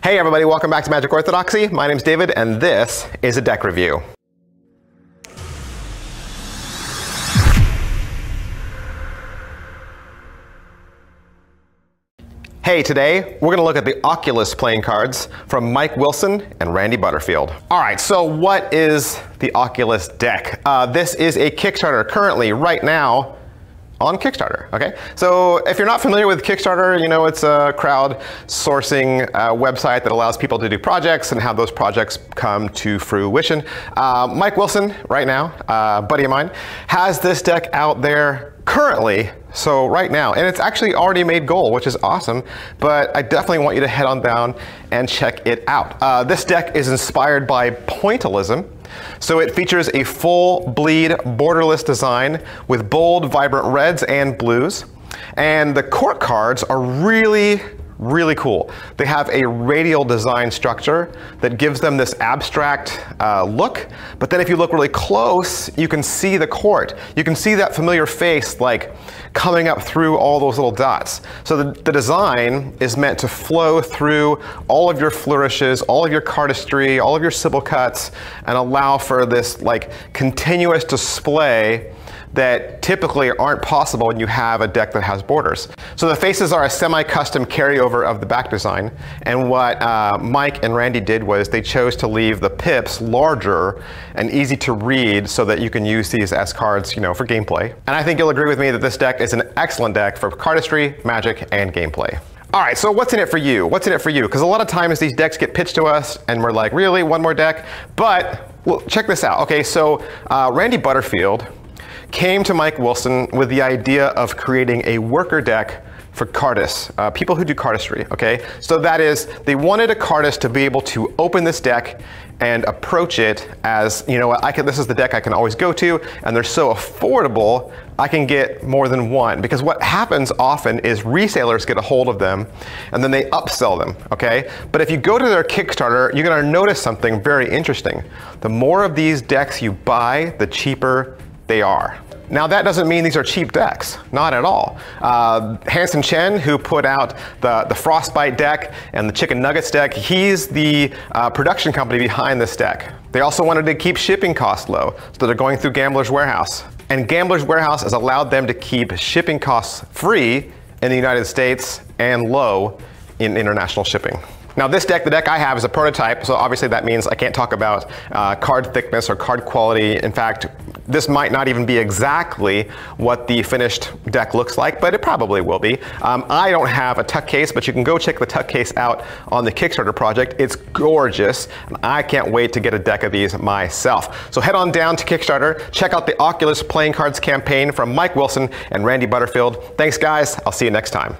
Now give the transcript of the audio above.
Hey everybody, welcome back to Magic Orthodoxy. My name's David and this is a deck review. Hey, today we're going to look at the Oculus playing cards from Mike Wilson and Randy Butterfield. All right, so what is the Oculus deck? This is a Kickstarter currently, right now, on Kickstarter, okay? So if you're not familiar with Kickstarter, you know it's a crowdsourcing website that allows people to do projects and have those projects come to fruition. Mike Wilson, right now, buddy of mine, has this deck out there currently, so right now, and it's actually already made goal, which is awesome, but I definitely want you to head on down and check it out. This deck is inspired by pointillism. So it features a full bleed borderless design with bold, vibrant reds and blues. And the court cards are really cool. They have a radial design structure that gives them this abstract look. But then if you look really close, you can see the court. You can see that familiar face like coming up through all those little dots. So the design is meant to flow through all of your flourishes, all of your cardistry, all of your symbol cuts, and allow for this like continuous display that typically aren't possible when you have a deck that has borders. So the faces are a semi-custom carryover of the back design, and what Mike and Randy did was they chose to leave the pips larger and easy to read so that you can use these as cards, you know, for gameplay. And I think you'll agree with me that this deck is an excellent deck for cardistry, magic, and gameplay. All right, so what's in it for you? What's in it for you? Because a lot of times these decks get pitched to us and we're like, really, one more deck? But, well, check this out. Okay, so Randy Butterfield came to Mike Wilson with the idea of creating a worker deck for cardists, people who do cardistry, okay? So that is, they wanted a cardist to be able to open this deck and approach it as, you know, this is the deck I can always go to, and they're so affordable, I can get more than one. Because what happens often is resellers get a hold of them, and then they upsell them, okay? But if you go to their Kickstarter, you're gonna notice something very interesting. The more of these decks you buy, the cheaper they are. Now that doesn't mean these are cheap decks, not at all. Hansen Chen, who put out the Frostbite deck and the Chicken Nuggets deck, he's the production company behind this deck. They also wanted to keep shipping costs low, so they're going through Gambler's Warehouse. And Gambler's Warehouse has allowed them to keep shipping costs free in the United States and low in international shipping. Now this deck, the deck I have, is a prototype, so obviously that means I can't talk about card thickness or card quality. In fact, this might not even be exactly what the finished deck looks like, but it probably will be. I don't have a tuck case, but you can go check the tuck case out on the Kickstarter project. It's gorgeous, and I can't wait to get a deck of these myself. So head on down to Kickstarter, check out the Oculus Playing Cards campaign from Mike Wilson and Randy Butterfield. Thanks guys, I'll see you next time.